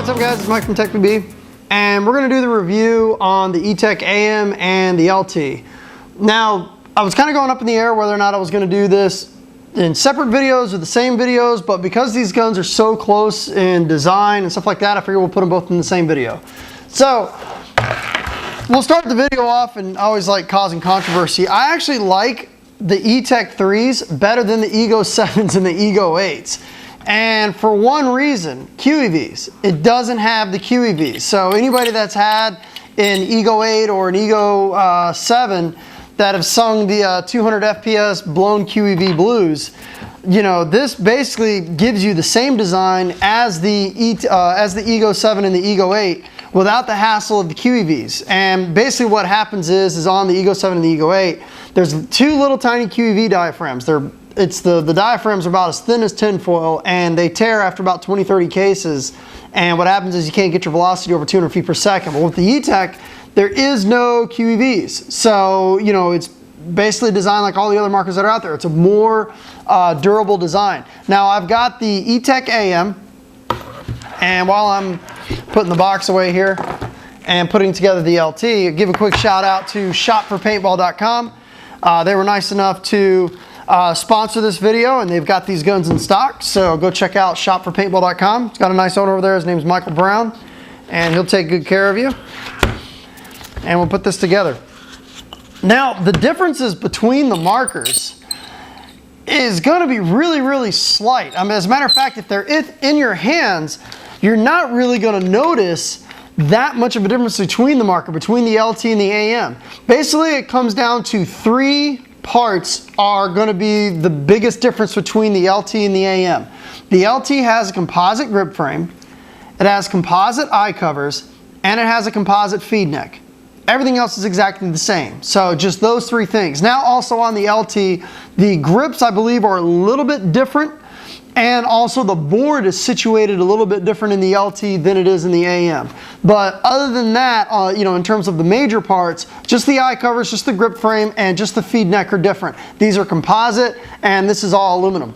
what's up guys, it's Mike from TechBB, and we're going to do the review on the ETEK AM and the LT. Now, I was kind of going up in the air whether or not I was going to do this in separate videos or the same videos, but because these guns are so close in design and stuff like that, I figured we'll put them both in the same video. So, we'll start the video off, and I always like causing controversy. I actually like the ETEK 3s better than the Ego 7s and the Ego 8s. And for one reason, QEVs. It doesn't have the QEVs. So anybody that's had an Ego 8 or an Ego 7 that have sung the 200 FPS blown QEV blues, you know, this basically gives you the same design as the Ego 7 and the Ego 8 without the hassle of the QEVs. And basically what happens is on the Ego 7 and the Ego 8, there's two little tiny QEV diaphragms. The diaphragms are about as thin as tinfoil, and they tear after about 20-30 cases. And what happens is you can't get your velocity over 200 feet per second. But with the ETEK, there is no QEVs. So, you know, it's basically designed like all the other markers that are out there. It's a more durable design. Now, I've got the ETEK AM, and while I'm putting the box away here and putting together the LT, I'll give a quick shout out to shopforpaintball.com. They were nice enough to sponsor this video, and they've got these guns in stock, so go check out shopforpaintball.com. It's got a nice owner over there. His name's Michael Brown, and he'll take good care of you. And we'll put this together. Now, the differences between the markers is going to be really, really slight. I mean, as a matter of fact, if they're in your hands, you're not really going to notice that much of a difference between the marker, between the LT and the AM. Basically, it comes down to three parts are going to be the biggest difference between the LT and the AM. The LT has a composite grip frame, it has composite eye covers, and it has a composite feed neck. Everything else is exactly the same. So just those three things. Now also on the LT, the grips I believe are a little bit different, and also the board is situated a little bit different in the LT than it is in the AM. But other than that, you know, in terms of the major parts, just the eye covers, just the grip frame, and just the feed neck are different. These are composite, and this is all aluminum.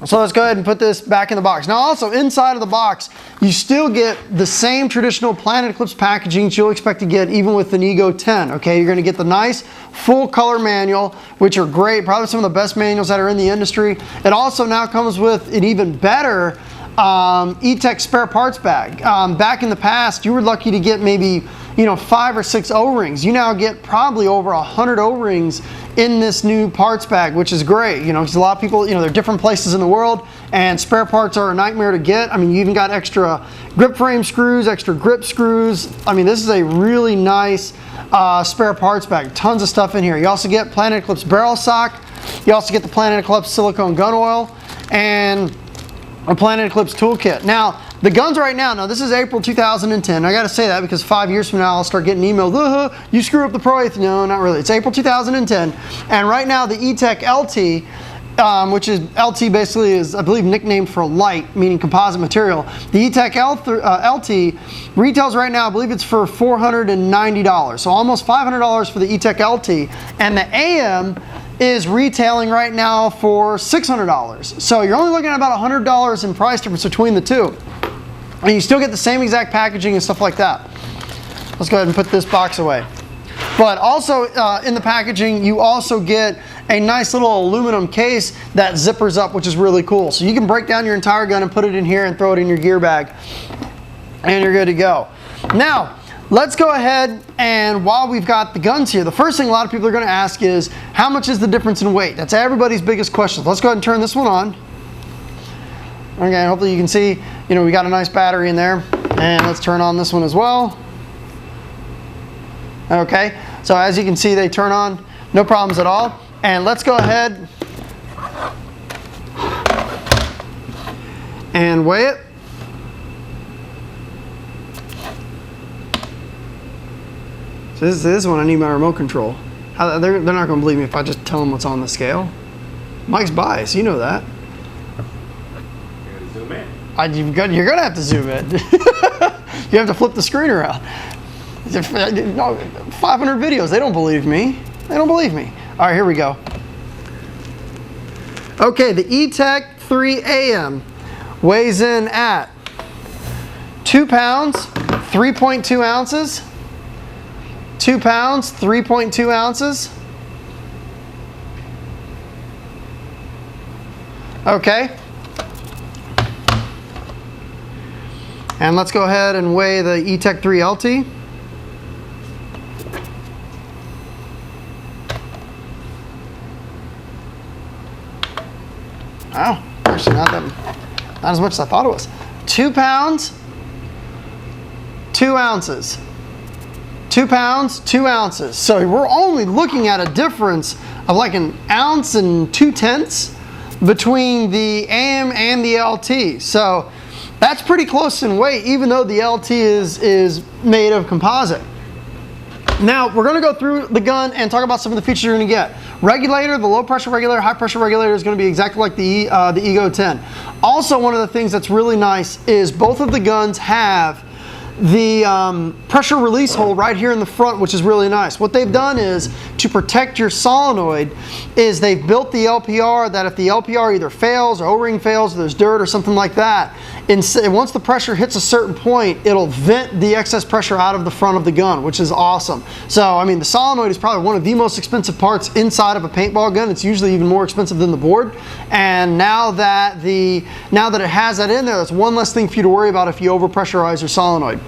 So let's go ahead and put this back in the box. Now also inside of the box, you still get the same traditional Planet Eclipse packaging that you'll expect to get even with an Ego 10, okay? You're gonna get the nice full color manual, which are great, probably some of the best manuals that are in the industry. It also now comes with an even better ETEK spare parts bag. Back in the past, you were lucky to get maybe, you know, 5 or 6 O-rings. You now get probably over 100 O-rings in this new parts bag, which is great, you know, because a lot of people, you know, they're different places in the world, and spare parts are a nightmare to get. I mean, you even got extra grip frame screws, extra grip screws. I mean, this is a really nice spare parts bag. Tons of stuff in here. You also get Planet Eclipse barrel sock. You also get the Planet Eclipse silicone gun oil and a Planet Eclipse toolkit. Now, the guns right now, this is April 2010. I got to say that because 5 years from now, I'll start getting emails, you screw up the Pro 8. No, not really. It's April 2010. And right now, the ETEK LT, which is LT basically is, I believe, nicknamed for light, meaning composite material. The ETEK LT retails right now, I believe it's for $490. So almost $500 for the ETEK LT. And the AM is retailing right now for $600. So you're only looking at about $100 in price difference between the two. And you still get the same exact packaging and stuff like that. Let's go ahead and put this box away. But also in the packaging, you also get a nice little aluminum case that zippers up, which is really cool. So you can break down your entire gun and put it in here and throw it in your gear bag, and you're good to go. Now, let's go ahead, and while we've got the guns here, the first thing a lot of people are going to ask is, how much is the difference in weight? That's everybody's biggest question. Let's go ahead and turn this one on. Okay, hopefully you can see, you know, we got a nice battery in there. And let's turn on this one as well. Okay, so as you can see, they turn on, no problems at all. And let's go ahead and weigh it. So this is one I need my remote control. They're not going to believe me if I just tell them what's on the scale. Mike's biased, you know that. Zoom in. You're going to have to zoom in. You have to flip the screen around. 500 videos, they don't believe me. They don't believe me. All right, here we go. Okay, the ETEK 3 AM weighs in at 2 pounds, 3.2 ounces. 2 pounds, 3.2 ounces. Okay. And let's go ahead and weigh the ETEK 3 LT. Oh, actually not as much as I thought it was. 2 pounds, 2 ounces. 2 pounds, 2 ounces. So we're only looking at a difference of like 1 ounce and 2/10 between the AM and the LT. So that's pretty close in weight, even though the LT is made of composite. Now we're gonna go through the gun and talk about some of the features you're gonna get. Regulator, the low pressure regulator, high pressure regulator is gonna be exactly like the Ego 10. Also, one of the things that's really nice is both of the guns have the pressure release hole right here in the front, which is really nice. What they've done is, to protect your solenoid, is they've built the LPR that if the LPR either fails or O-ring fails or there's dirt or something like that, once the pressure hits a certain point, it'll vent the excess pressure out of the front of the gun, which is awesome. So, I mean, the solenoid is probably one of the most expensive parts inside of a paintball gun. It's usually even more expensive than the board. And now that it has that in there, that's one less thing for you to worry about if you overpressurize your solenoid.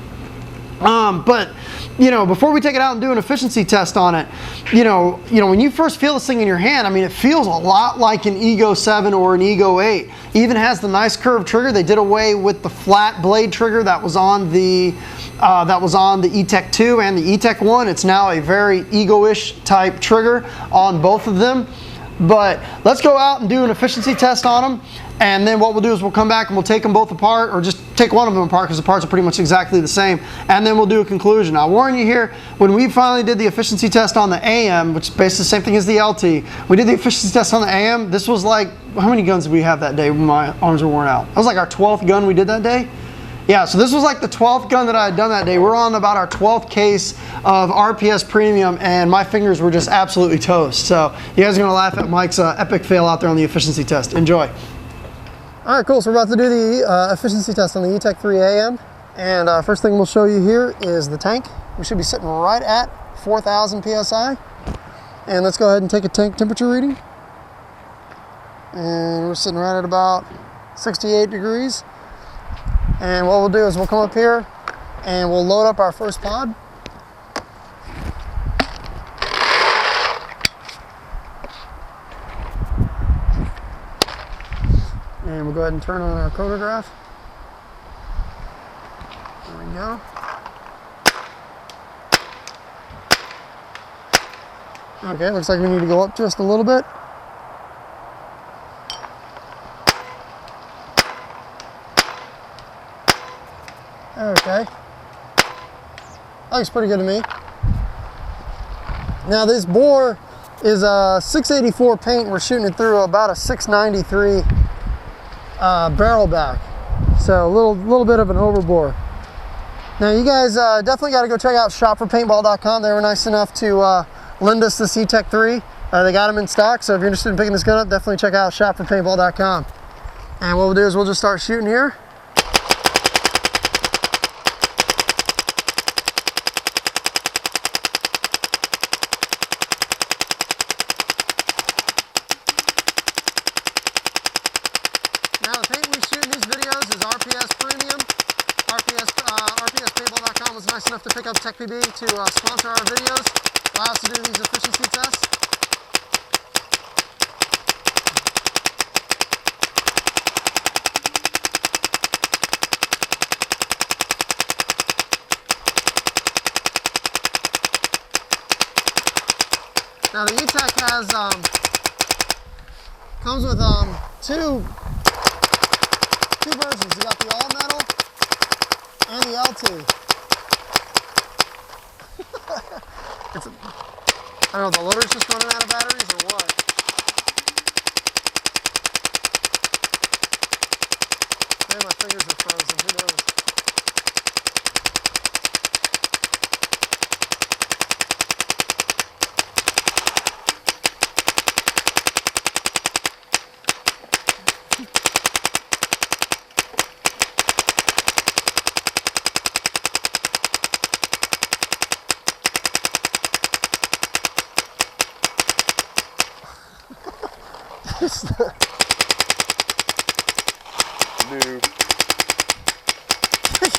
But you know, before we take it out and do an efficiency test on it, you know, when you first feel this thing in your hand, I mean, it feels a lot like an Ego 7 or an Ego 8. Even has the nice curved trigger. They did away with the flat blade trigger that was on the ETEK 2 and the ETEK 1. It's now a very Ego-ish type trigger on both of them. But let's go out and do an efficiency test on them, and then what we'll do is we'll come back and we'll take them both apart, or just take one of them apart because the parts are pretty much exactly the same, and then we'll do a conclusion. I'll warn you here, when we finally did the efficiency test on the AM, which is basically the same thing as the LT, we did the efficiency test on the AM. This was like, how many guns did we have that day when my arms were worn out? That was like our 12th gun we did that day. Yeah, so this was like the 12th gun that I had done that day. We're on about our 12th case of RPS Premium, and my fingers were just absolutely toast. So you guys are gonna laugh at Mike's epic fail out there on the efficiency test. Enjoy. All right, cool, so we're about to do the efficiency test on the ETEK 3 AM. And first thing we'll show you here is the tank. We should be sitting right at 4,000 PSI. And let's go ahead and take a tank temperature reading. And we're sitting right at about 68 degrees. And what we'll do is we'll come up here and we'll load up our first pod. And we'll go ahead and turn on our chronograph. There we go. Okay, looks like we need to go up just a little bit. Okay, that looks pretty good to me. Now this bore is a 684 paint. We're shooting it through about a 693 barrel back, so a little bit of an overbore. Now you guys definitely got to go check out shopforpaintball.com. They were nice enough to lend us this ETEK 3. They got them in stock, so if you're interested in picking this gun up, definitely check out shopforpaintball.com. And what we'll do is we'll just start shooting here. Now the paint we shoot in these videos is RPS Premium. RPSpaintball.com was nice enough to pick up TechPB to sponsor our videos, allow us to do these efficiency tests. Now the ETEK has comes with two versions. You got the all metal and the LT. I don't know, the loader's just running out of batteries or what? Maybe my fingers are frozen, who knows? Noob.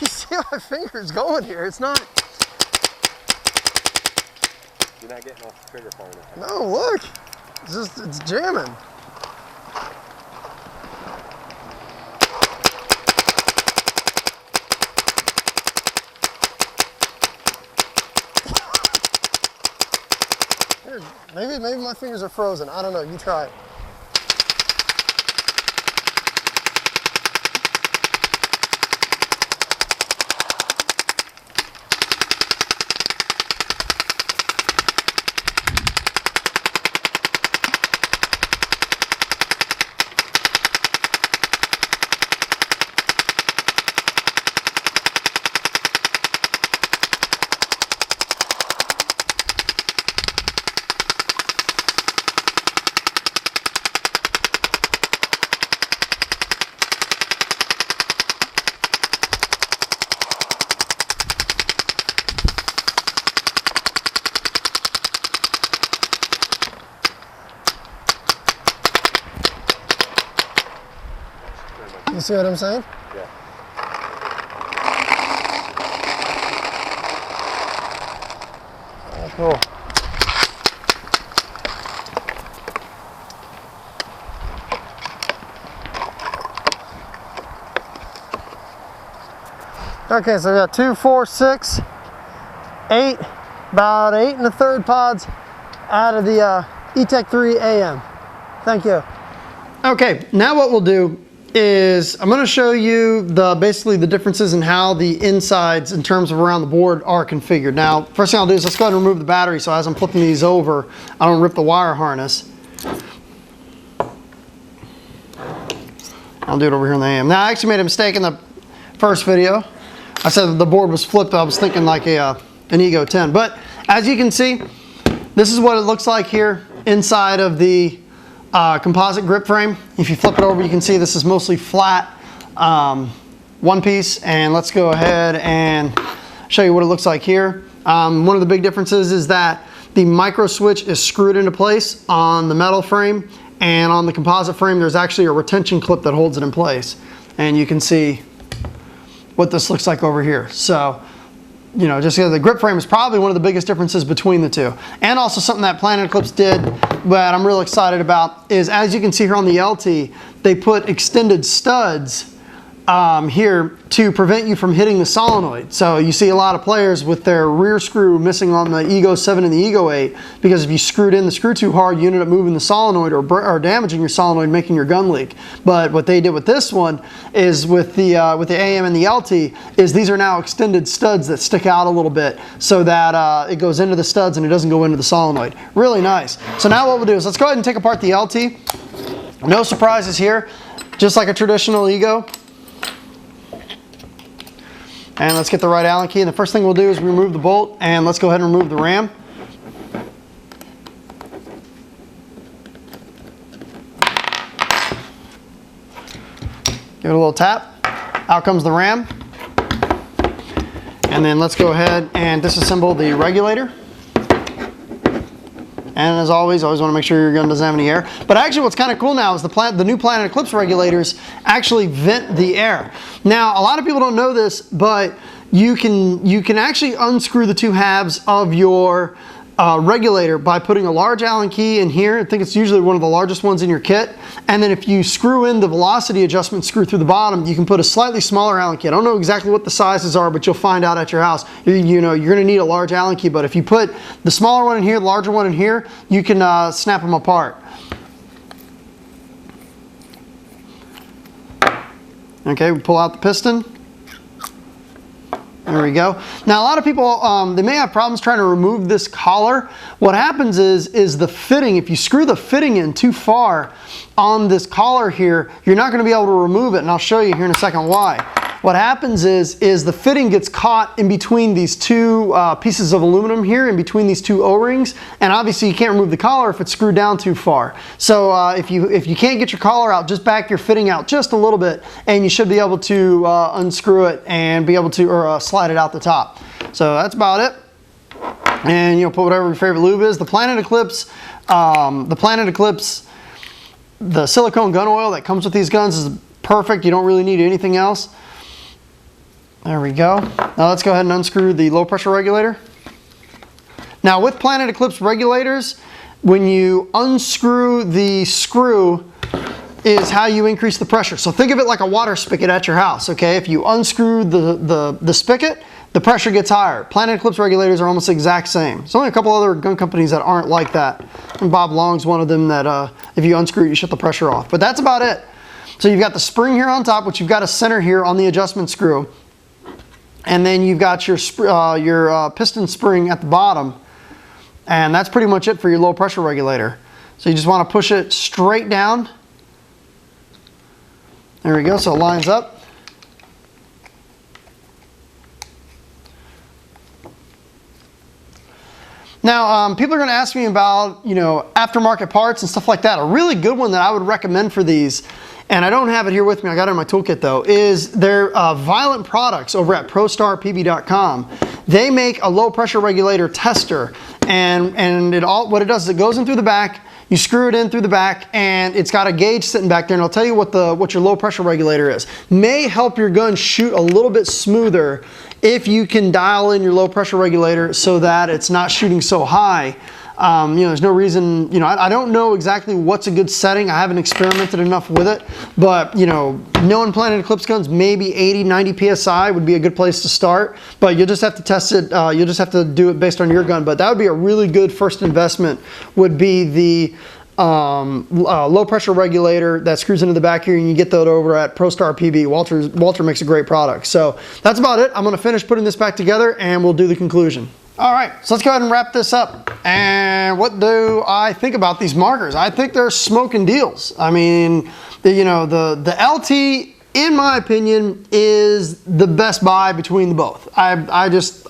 You see my finger's going here. It's not. You're not getting off the trigger far enough. No, look. It's jamming. Maybe my fingers are frozen. I don't know. You try it. You see what I'm saying? Yeah. Oh, cool. Okay, so we got 2, 4, 6, 8, about 8 1/3 pods out of the ETEK 3 AM. Thank you. Okay, now what we'll do is I'm going to show you basically the differences in how the insides in terms of around the board are configured. Now, first thing I'll do is let's go ahead and remove the battery, so as I'm flipping these over, I don't rip the wire harness. I'll do it over here in the AM. Now, I actually made a mistake in the first video. I said the board was flipped. I was thinking like an Ego 10. But as you can see, this is what it looks like here inside of the composite grip frame. If you flip it over, you can see this is mostly flat one piece. And let's go ahead and show you what it looks like here. One of the big differences is that the micro switch is screwed into place on the metal frame, and on the composite frame there's actually a retention clip that holds it in place. And you can see what this looks like over here. So, you know, just the grip frame is probably one of the biggest differences between the two. And also something that Planet Eclipse did that I'm real excited about is, as you can see here on the LT, they put extended studs here to prevent you from hitting the solenoid. So you see a lot of players with their rear screw missing on the Ego 7 and the Ego 8, because if you screwed in the screw too hard, you ended up moving the solenoid or damaging your solenoid, making your gun leak. But what they did with this one is with the AM and the LT is these are now extended studs that stick out a little bit so that it goes into the studs and it doesn't go into the solenoid. Really nice. So now what we'll do is let's go ahead and take apart the LT. No surprises here, just like a traditional Ego. And let's get the right Allen key. And the first thing we'll do is remove the bolt, and let's go ahead and remove the ram. Give it a little tap. Out comes the ram. And then let's go ahead and disassemble the regulator. And as always want to make sure your gun doesn't have any air. But actually what's kind of cool now is the new Planet Eclipse regulators actually vent the air. Now, a lot of people don't know this, but you can actually unscrew the two halves of your regulator by putting a large Allen key in here. I think it's usually one of the largest ones in your kit. And then if you screw in the velocity adjustment screw through the bottom, you can put a slightly smaller Allen key. I don't know exactly what the sizes are, but you'll find out at your house. You know, you're gonna need a large Allen key, but if you put the smaller one in here, the larger one in here, you can snap them apart. Okay, we pull out the piston. There we go. Now a lot of people, they may have problems trying to remove this collar. What happens is the fitting, if you screw the fitting in too far on this collar here, you're not going to be able to remove it, and I'll show you here in a second why. What happens is the fitting gets caught in between these two pieces of aluminum here, in between these two O-rings, and obviously you can't remove the collar if it's screwed down too far. So if you can't get your collar out, just back your fitting out just a little bit, and you should be able to unscrew it and be able to slide it out the top. So that's about it. And put whatever your favorite lube is. The Planet Eclipse the silicone gun oil that comes with these guns is perfect. You don't really need anything else. There we go. Now let's go ahead and unscrew the low pressure regulator. Now with Planet Eclipse regulators, when you unscrew the screw is how you increase the pressure. So think of it like a water spigot at your house, okay? If you unscrew the spigot, the pressure gets higher. Planet Eclipse regulators are almost the exact same. There's only a couple other gun companies that aren't like that. And Bob Long's one of them that if you unscrew it, you shut the pressure off. But that's about it. So you've got the spring here on top, which you've got a center here on the adjustment screw. And then you've got your piston spring at the bottom. And that's pretty much it for your low pressure regulator. So you just want to push it straight down. There we go, so it lines up. Now, people are going to ask me about, aftermarket parts and stuff like that. A really good one that I would recommend for these, and I don't have it here with me, I got it in my toolkit though, is their Violent products over at ProStarPB.com. They make a low pressure regulator tester, and what it does is it goes in through the back, you screw it in through the back, and it's got a gauge sitting back there, and I'll tell you what your low pressure regulator is. May help your gun shoot a little bit smoother if you can dial in your low pressure regulator so that it's not shooting so high. There's no reason, I don't know exactly what's a good setting. I haven't experimented enough with it, but knowing Planet Eclipse guns, maybe 80, 90 PSI would be a good place to start, but you'll just have to test it. You'll just have to do it based on your gun, but that would be a really good first investment, would be the low pressure regulator that screws into the back here, and you get that over at ProStar PB. Walter makes a great product. So that's about it. I'm going to finish putting this back together and we'll do the conclusion. All right, so let's go ahead and wrap this up. And what do I think about these markers? I think they're smoking deals. I mean, the LT, in my opinion, is the best buy between the both. I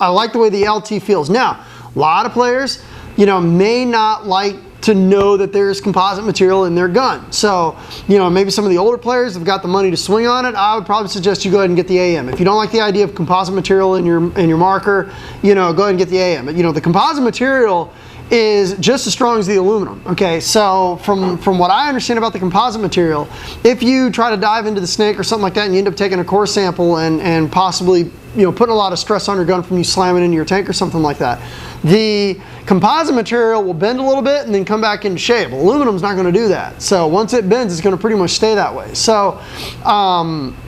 like the way the LT feels. Now, a lot of players, may not like to know that there's composite material in their gun. So, maybe some of the older players have got the money to swing on it. I would probably suggest you go ahead and get the AM. If you don't like the idea of composite material in your marker, go ahead and get the AM. But, the composite material is just as strong as the aluminum. Okay, so from what I understand about the composite material, if you try to dive into the snake or something like that and you end up taking a core sample and possibly putting a lot of stress on your gun from you slamming into your tank or something like that, the composite material will bend a little bit and then come back into shape. Aluminum's not going to do that. So once it bends, it's going to pretty much stay that way. So,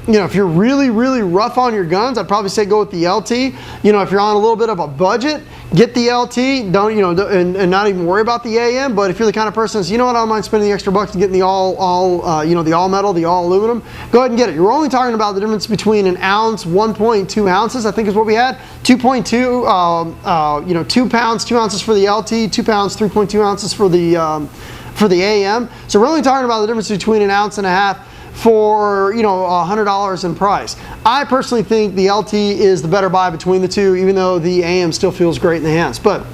if you're really, really rough on your guns, I'd probably say go with the LT. If you're on a little bit of a budget, get the LT. Don't, and not even worry about the AM. But if you're the kind of person that's, I don't mind spending the extra bucks and getting the the all metal, the all aluminum, go ahead and get it. You're only talking about the difference between an ounce, 1.2 ounces, I think is what we had. 2.2, 2 pounds, 2 ounces for the LT, 2 pounds, 3.2 ounces for the AM. So we're only talking about the difference between an ounce and a half for $100 in price. I personally think the LT is the better buy between the two, even though the AM still feels great in the hands. But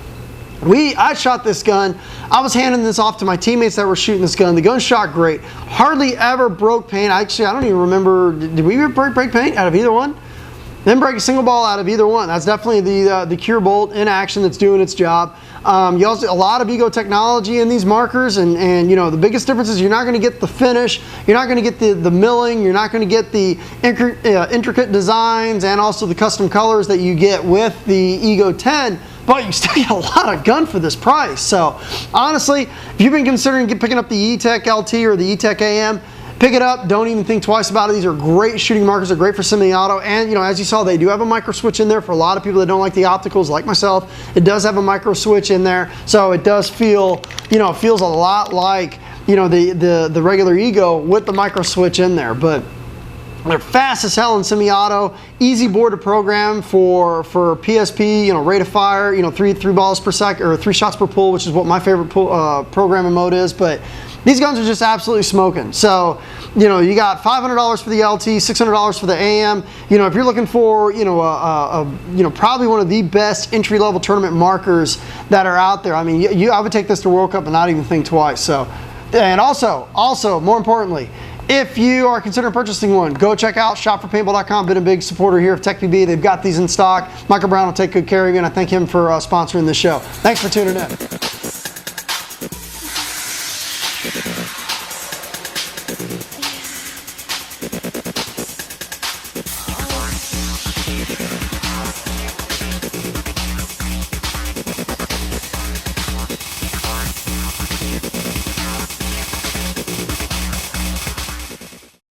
I shot this gun. I was handing this off to my teammates that were shooting this gun. The gun shot great. Hardly ever broke paint. Actually, I don't even remember. Did we ever break paint out of either one? Didn't break a single ball out of either one. That's definitely the Cure Bolt in action that's doing its job. You also a lot of Ego technology in these markers, and the biggest difference is you're not going to get the finish, you're not going to get the milling, you're not going to get the intricate designs and also the custom colors that you get with the Ego 10. But you still get a lot of gun for this price. So honestly, if you've been considering picking up the ETEK LT or the ETEK AM, pick it up. Don't even think twice about it. These are great shooting markers. They're great for semi-auto. And, as you saw, they do have a micro switch in there for a lot of people that don't like the opticals, like myself. It does have a micro switch in there. So it does feel, it feels a lot like, the regular Ego with the micro switch in there. But they're fast as hell in semi-auto, easy board to program for PSP, rate of fire, three balls per second, or 3 shots per pull, which is what my favorite programming mode is. But these guns are just absolutely smoking. So, you got $500 for the LT, $600 for the AM. If you're looking for, probably one of the best entry-level tournament markers that are out there. I mean, I would take this to World Cup and not even think twice. So, and also, more importantly, if you are considering purchasing one, go check out shopforpaintball.com. Been a big supporter here of TechPB. They've got these in stock. Michael Brown will take good care of you, and I thank him for sponsoring this show. Thanks for tuning in.